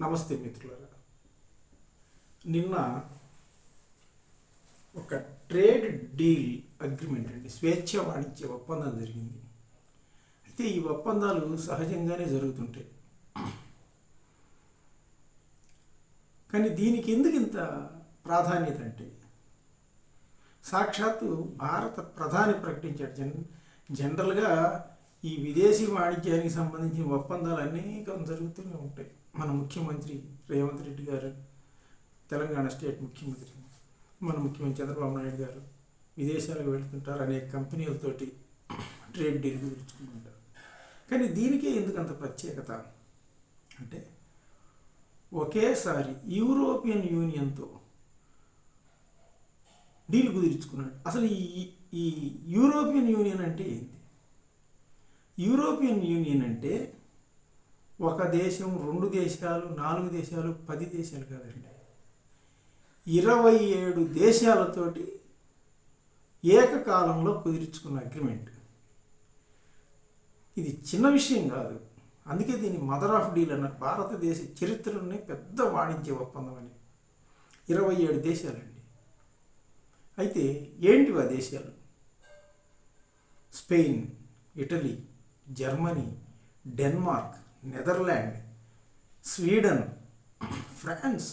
నమస్తే మిత్రులారా. నిన్న ఒక ట్రేడ్ డీల్ అగ్రిమెంట్ అండి, స్వేచ్ఛ వాణిజ్య ఒప్పందం జరిగింది. అయితే ఈ ఒప్పందాలు సహజంగానే జరుగుతుంటాయి, కానీ దీనికి ఎందుకు ఇంత ప్రాధాన్యత అంటే సాక్షాత్తు భారత ప్రధాని ప్రకటించాడు. జనరల్గా ఈ విదేశీ వాణిజ్యానికి సంబంధించిన ఒప్పందాలు అనేకం జరుగుతూనే ఉంటాయి. మన ముఖ్యమంత్రి రేవంత్ రెడ్డి గారు, తెలంగాణ స్టేట్ ముఖ్యమంత్రి, మన ముఖ్యమంత్రి చంద్రబాబు నాయుడు గారు విదేశాలకు వెళ్తుంటారు, అనేక కంపెనీలతోటి ట్రేడ్ డీల్ కుదుర్చుకుంటుంటారు. కానీ దీనికే ఎందుకు అంత ప్రత్యేకత అంటే ఒకేసారి యూరోపియన్ యూనియన్తో డీల్ కుదుర్చుకున్నాడు. అసలు ఈ యూరోపియన్ యూనియన్ అంటే ఏంటి? యూరోపియన్ యూనియన్ అంటే ఒక దేశం, 2 దేశాలు, 4 దేశాలు, 10 దేశాలు కాదండి, 27 దేశాలతోటి ఏకకాలంలో కుదుర్చుకున్న అగ్రిమెంట్. ఇది చిన్న విషయం కాదు, అందుకే దీన్ని మదర్ ఆఫ్ డీల్ అన్నారు. భారతదేశ చరిత్రలోనే పెద్ద వాణిజ్య ఒప్పందం అని. 27 దేశాలండి. అయితే ఏంటివి ఆ దేశాలు? Spain, Italy, Germany, Denmark, Netherland, Sweden, France,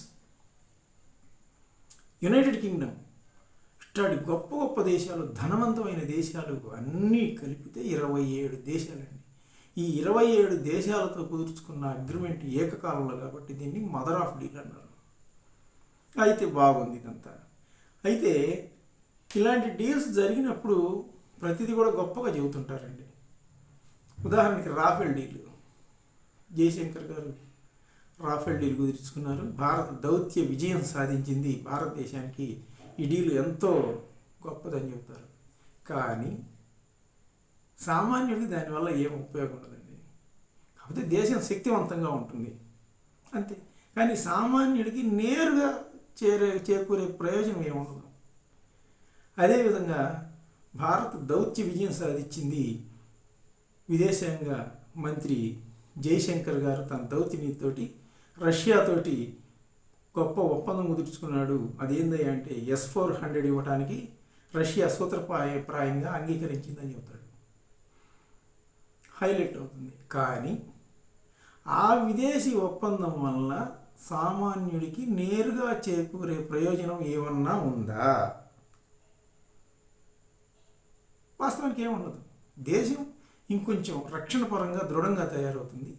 United Kingdom. ఇట్లాంటి గొప్ప గొప్ప దేశాలు, ధనవంతమైన దేశాలు అన్నీ కలిపితే 27 దేశాలండి. ఈ 27 దేశాలతో కుదుర్చుకున్న అగ్రిమెంట్ ఏకకాలంలో కాబట్టి దీన్ని మదర్ ఆఫ్ డీల్ అన్నారు. అయితే బాగుంది ఇదంతా. అయితే ఇలాంటి డీల్స్ జరిగినప్పుడు ప్రతిదీ కూడా గొప్పగా చెబుతుంటారండి. ఉదాహరణకి రాఫెల్ డీల్, జయశంకర్ గారు రాఫెల్ డీల్ కుదుర్చుకున్నారు. భారత దౌత్య విజయం సాధించింది భారతదేశానికి. ఈ డీల్ ఎంతో గొప్పదని చెబుతారు. కానీ సామాన్యుడికి దానివల్ల ఏం ఉపయోగం ఉండదండి. కాకపోతే దేశం శక్తివంతంగా ఉంటుంది అంతే. కానీ సామాన్యుడికి నేరుగా చేకూరే ప్రయోజనం ఏముండదు. అదేవిధంగా భారత దౌత్య విజయం సాధించింది. విదేశాంగ మంత్రి జయశంకర్ గారు తన దౌత్య నీతితోటి రష్యాతోటి గొప్ప ఒప్పందం కుదుర్చుకున్నాడు. అదేందయ్యా అంటే S-400 ఇవ్వడానికి రష్యా సూత్రప్రాయంగా అంగీకరించిందని చెబుతాడు. హైలైట్ అవుతుంది. కానీ ఆ విదేశీ ఒప్పందం వల్ల సామాన్యుడికి నేరుగా చేకూరే ప్రయోజనం ఏమన్నా ఉందా? వాస్తవానికి ఏముండదు. దేశం ఇంకొంచెం రక్షణ పరంగా దృఢంగా తయారవుతుంది.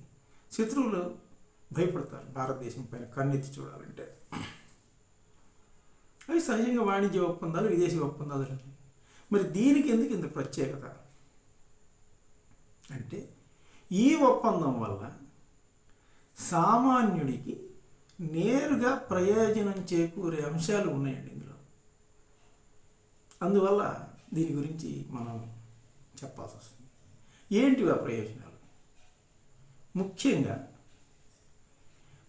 శత్రువులు భయపడతారు భారతదేశం పైన కన్నెత్తి చూడాలంటే. అవి సహజంగా వాణిజ్య ఒప్పందాలు, విదేశీ ఒప్పందాలు. మరి దీనికి ఎందుకు ఇంత ప్రత్యేకత అంటే ఈ ఒప్పందం వల్ల సామాన్యుడికి నేరుగా ప్రయోజనం చేకూరే అంశాలు ఉన్నాయండి ఇందులో. అందువల్ల దీని గురించి మనం చెప్పాల్సి వస్తుంది. ఏంటివి ఆ ప్రయోజనాలు? ముఖ్యంగా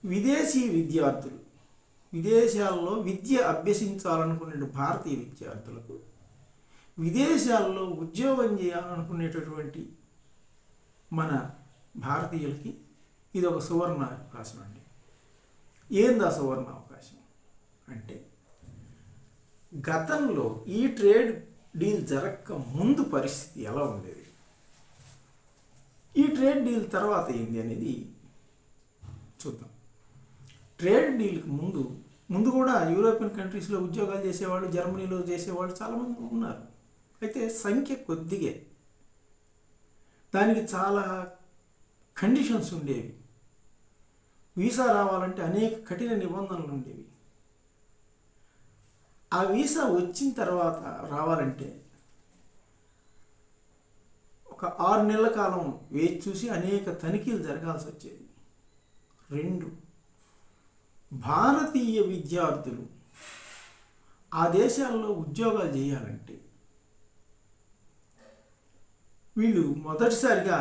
విదేశీ విద్యార్థులు, విదేశాల్లో విద్య అభ్యసించాలనుకునే భారతీయ విద్యార్థులకు, విదేశాల్లో ఉద్యోగం చేయాలనుకునేటటువంటి మన భారతీయులకి ఇది ఒక సువర్ణ అవకాశం అండి. ఏంది ఆ సువర్ణ అవకాశం అంటే గతంలో ఈ ట్రేడ్ డీల్ జరగక ముందు పరిస్థితి ఎలా ఉండేది, ఈ ట్రేడ్ డీల్ తర్వాత ఏంది అనేది చూద్దాం. ట్రేడ్ డీల్కి ముందు కూడా యూరోపియన్ కంట్రీస్లో ఉద్యోగాలు చేసేవాళ్ళు, జర్మనీలో చేసేవాళ్ళు చాలామంది ఉన్నారు. అయితే సంఖ్య కొద్దిగే. దానికి చాలా కండిషన్స్ ఉండేవి. వీసా రావాలంటే అనేక కఠిన నిబంధనలు ఉండేవి. ఆ వీసా వచ్చిన తర్వాత రావాలంటే ఒక 6 నెలల కాలం వేచి చూసి అనేక తనిఖీలు జరగాల్సి వచ్చేది. 2, భారతీయ విద్యార్థులు ఆ దేశాల్లో ఉద్యోగాలు చేయాలంటే వీళ్ళు మొదటిసారిగా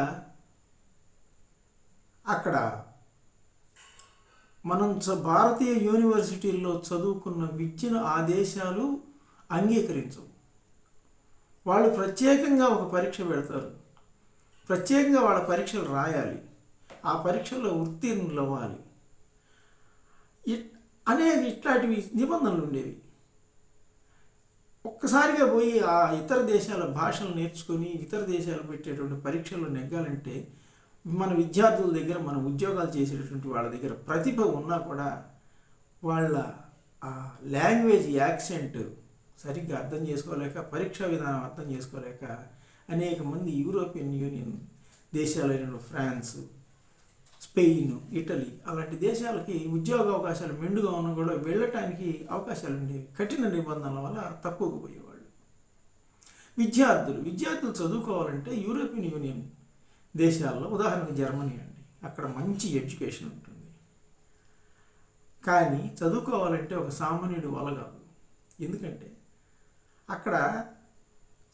అక్కడ మనం భారతీయ యూనివర్సిటీల్లో చదువుకున్న విద్యను ఆ దేశాలు అంగీకరించవు. వాళ్ళు ప్రత్యేకంగా ఒక పరీక్ష పెడతారు. ప్రత్యేకంగా వాళ్ళ పరీక్షలు రాయాలి. ఆ పరీక్షలో ఉత్తీర్ణులు అవ్వాలి. అనేది ఇట్లాంటివి నిబంధనలు ఉండేవి. ఒక్కసారిగా పోయి ఆ ఇతర దేశాల భాషలు నేర్చుకొని ఇతర దేశాలు పెట్టేటువంటి పరీక్షల్లో నెగ్గాలంటే మన విద్యార్థుల దగ్గర మన ఉద్యోగాలు చేసేటటువంటి వాళ్ళ దగ్గర ప్రతిభ ఉన్నా కూడా వాళ్ళ ఆ లాంగ్వేజ్ యాక్సెంట్ సరిగ్గా అర్థం చేసుకోలేక, పరీక్షా విధానం అర్థం చేసుకోలేక అనేక మంది యూరోపియన్ యూనియన్ దేశాలైన ఫ్రాన్స్, స్పెయిన్, ఇటలీ అలాంటి దేశాలకి ఉద్యోగ అవకాశాలు మెండుగా ఉన్నా కూడా వెళ్ళటానికి అవకాశాలు ఉండేవి. కఠిన నిబంధనల వల్ల తక్కువకు పోయేవాళ్ళు. విద్యార్థులు చదువుకోవాలంటే యూరోపియన్ యూనియన్ దేశాల్లో ఉదాహరణకు జర్మనీ అండి, అక్కడ మంచి ఎడ్యుకేషన్ ఉంటుంది. కానీ చదువుకోవాలంటే ఒక సామాన్యుడి వల్ల కాదు. ఎందుకంటే అక్కడ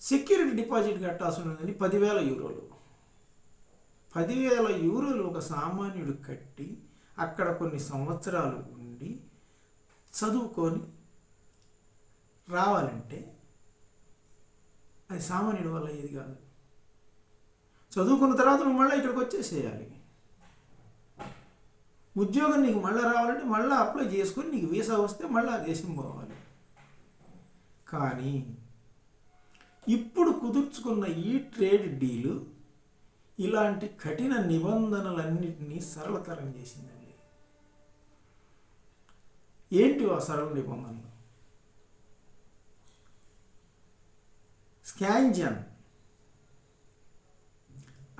సెక్యూరిటీ డిపాజిట్ కట్టాల్సి ఉన్నదని 10,000 యూరోలు. 10,000 యూరోలు ఒక సామాన్యుడు కట్టి అక్కడ కొన్ని సంవత్సరాలు ఉండి చదువుకొని రావాలంటే అది సామాన్యుడి వల్ల ఏది కాదు. చదువుకున్న తర్వాత నువ్వు మళ్ళీ ఇక్కడికి వచ్చేసేయాలి. ఉద్యోగం నీకు మళ్ళీ రావాలంటే మళ్ళీ అప్లై చేసుకొని నీకు వీసా వస్తే మళ్ళీ ఆ దేశం పోవాలి. కానీ ఇప్పుడు కుదుర్చుకున్న ఈ ట్రేడ్ డీలు ఇలాంటి కఠిన నిబంధనలన్నింటినీ సరళతరం చేసిందండి. ఏంటి ఆ సరళ నిబంధనలు? స్కాంజన్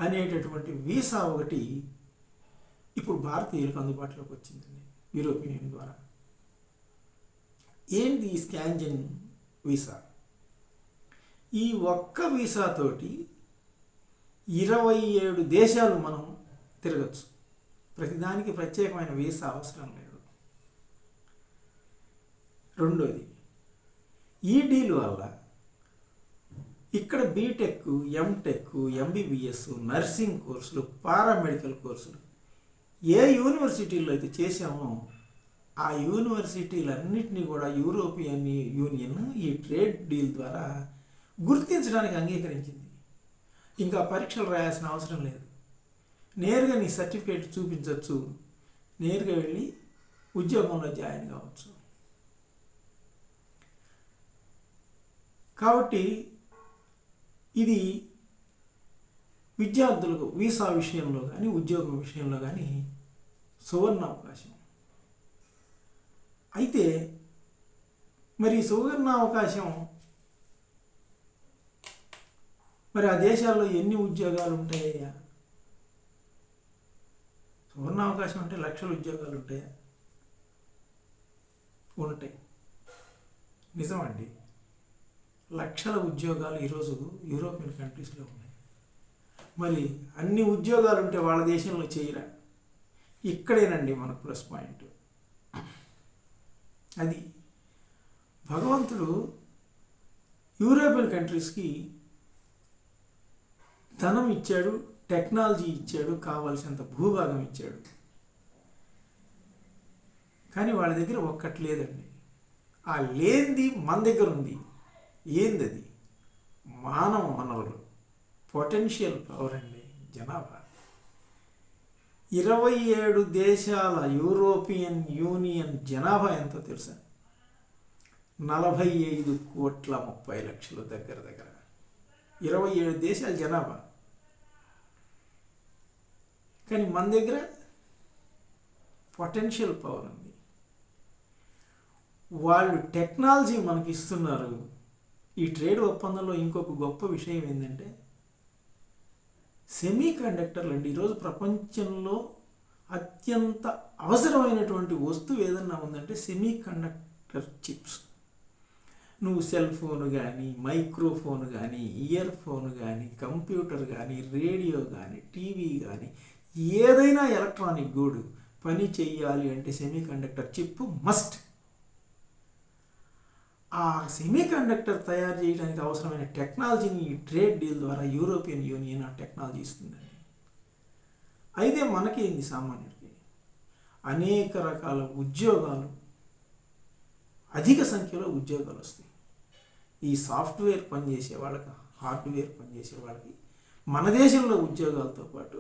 అనేటటువంటి వీసా ఒకటి ఇప్పుడు భారతీయులకు అందుబాటులోకి వచ్చిందండి యూరోపియన్ యూనియన్ ద్వారా. ఏంటి ఈ స్కాంజన్ వీసా? ఈ ఒక్క వీసాతోటి 27 దేశాలు మనం తిరగచ్చు. ప్రతిదానికి ప్రత్యేకమైన వీసా అవసరం లేదు. రెండోది, ఈ డీల్ వల్ల ఇక్కడ బీటెక్, ఎంటెక్, ఎంబీబీఎస్, నర్సింగ్ కోర్సులు, పారామెడికల్ కోర్సులు ఏ యూనివర్సిటీల్లో అయితే చేశామో ఆ యూనివర్సిటీలన్నింటినీ కూడా యూరోపియన్ యూనియన్ ఈ ట్రేడ్ డీల్ ద్వారా గుర్తించడానికి అంగీకరించింది. ఇంకా పరీక్షలు రాయాల్సిన అవసరం లేదు. నేరుగా నీ సర్టిఫికేట్ చూపించవచ్చు, నేరుగా వెళ్ళి ఉద్యోగంలో జాయిన్ కావచ్చు. కాబట్టి ఇది విద్యార్థులకు వీసా విషయంలో కానీ ఉద్యోగం విషయంలో కానీ సువర్ణ అవకాశం. అయితే మరి సువర్ణ అవకాశం మరి ఆ దేశాల్లో ఎన్ని ఉద్యోగాలు ఉంటాయా? సువర్ణ అవకాశం అంటే లక్షల ఉద్యోగాలు ఉంటాయా? ఉంటాయి. నిజమండి, లక్షల ఉద్యోగాలు ఈరోజు యూరోపియన్ కంట్రీస్లో ఉన్నాయి. మరి అన్ని ఉద్యోగాలు ఉంటే వాళ్ళ దేశంలో చేయరా? ఇక్కడేనండి మనకు ప్లస్ పాయింట్. అది భగవంతుడు యూరోపియన్ కంట్రీస్కి ధనం ఇచ్చాడు, టెక్నాలజీ ఇచ్చాడు, కావాల్సినంత భూభాగం ఇచ్చాడు. కానీ వాళ్ళ దగ్గర ఒక్కటి లేదండి. ఆ లేనిది మన దగ్గర ఉంది. ఏంది అది? మానవ వనరులు, పొటెన్షియల్ పవర్ అండి, జనాభా. 27 దేశాల యూరోపియన్ యూనియన్ జనాభా ఎంతో తెలుసా? 45,30,00,000 దగ్గర 27 దేశాల జనాభా. కానీ మన దగ్గర పొటెన్షియల్ పవర్ ఉంది. వాళ్ళు టెక్నాలజీ మనకి ఇస్తున్నారు. ఈ ట్రేడ్ ఒప్పందంలో ఇంకొక గొప్ప విషయం ఏంటంటే సెమీ కండక్టర్లు అండి. ఈరోజు ప్రపంచంలో అత్యంత అవసరమైనటువంటి వస్తువు ఏదన్నా ఉందంటే సెమీ కండక్టర్ చిప్స్. నువ్వు సెల్ ఫోన్ కానీ, మైక్రోఫోన్ కానీ, ఇయర్ ఫోన్ కానీ, కంప్యూటర్ కానీ, రేడియో కానీ, టీవీ కానీ, ఏదైనా ఎలక్ట్రానిక్ గూడు పని చెయ్యాలి అంటే సెమీ కండక్టర్ చిప్ మస్ట్. ఆ సెమీ కండక్టర్ తయారు చేయడానికి అవసరమైన టెక్నాలజీని ట్రేడ్ డీల్ ద్వారా యూరోపియన్ యూనియన్ ఆ టెక్నాలజీ ఇస్తుందండి. అయితే మనకేంది, సామాన్యుడికి అనేక రకాల ఉద్యోగాలు, అధిక సంఖ్యలో ఉద్యోగాలు వస్తాయి. ఈ సాఫ్ట్వేర్ పనిచేసే వాళ్ళకి, హార్డ్వేర్ పనిచేసే వాళ్ళకి మన దేశంలో ఉద్యోగాలతో పాటు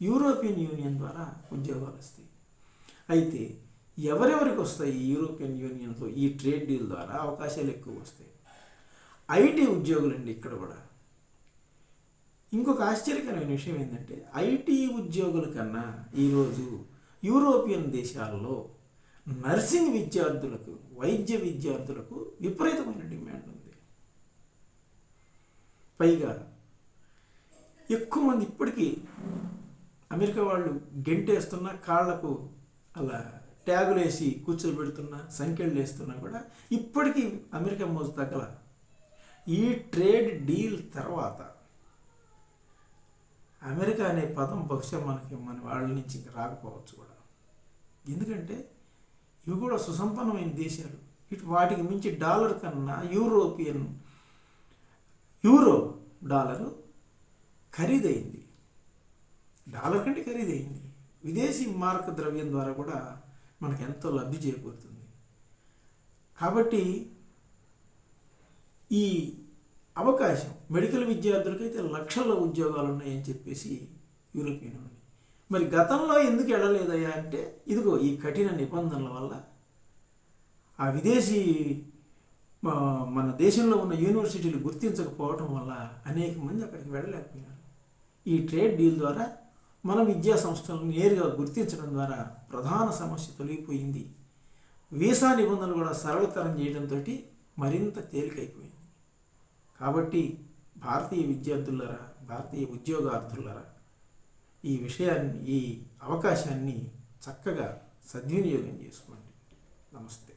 యూరోపియన్ యూనియన్ ద్వారా ఉద్యోగాలు వస్తాయి. అయితే ఎవరెవరికి వస్తాయి? యూరోపియన్ యూనియన్తో ఈ ట్రేడ్ డీల్ ద్వారా అవకాశాలు ఎక్కువ వస్తాయి. ఐటీ ఉద్యోగులండి ఇక్కడ కూడా. ఇంకొక ఆశ్చర్యకరమైన విషయం ఏంటంటే ఐటీ ఉద్యోగుల కన్నా ఈరోజు యూరోపియన్ దేశాల్లో నర్సింగ్ విద్యార్థులకు, వైద్య విద్యార్థులకు విపరీతమైన డిమాండ్ ఉంది. పైగా ఎక్కువ మంది ఇప్పటికీ అమెరికా వాళ్ళు గెంటేస్తున్నా, కాళ్లకు అలా ట్యాగులు వేసి కూర్చోబెడుతున్నా, సంఖ్యలు వేస్తున్నా కూడా ఇప్పటికీ అమెరికా మోజు తగ్గల. ఈ ట్రేడ్ డీల్ తర్వాత అమెరికా అనే పదం బహుశా మన వాళ్ళ నుంచి ఇంకా రాకపోవచ్చు కూడా. ఎందుకంటే ఇవి కూడా సుసంపన్నమైన దేశాలు. వాటికి మించి డాలర్ కన్నా యూరో డాలరు ఖరీదైంది, డాలర్ కంటే ఖరీదైంది. విదేశీ మార్క ద్రవ్యం ద్వారా కూడా మనకు ఎంతో లబ్ధి చేకూరుతుంది. కాబట్టి ఈ అవకాశం మెడికల్ విద్యార్థులకైతే లక్షల ఉద్యోగాలు ఉన్నాయని చెప్పేసి యూరోపియన్ యూనియన్. మరి గతంలో ఎందుకు వెళ్ళలేదయ్యా అంటే, ఇదిగో ఈ కఠిన నిబంధనల వల్ల ఆ విదేశీ మన దేశంలో ఉన్న యూనివర్సిటీలు గుర్తించకపోవటం వల్ల అనేక మంది అక్కడికి వెళ్ళలేకపోయినారు. ఈ ట్రేడ్ డీల్ ద్వారా మన విద్యా సంస్థలను నేరుగా గుర్తించడం ద్వారా ప్రధాన సమస్య తొలగిపోయింది. వీసా నిబంధనలు కూడా సరళతరం చేయడంతో మరింత తేలికైపోయింది. కాబట్టి భారతీయ విద్యార్థులారా, భారతీయ ఉద్యోగార్థులారా, ఈ అవకాశాన్ని చక్కగా సద్వినియోగం చేసుకోండి. నమస్తే.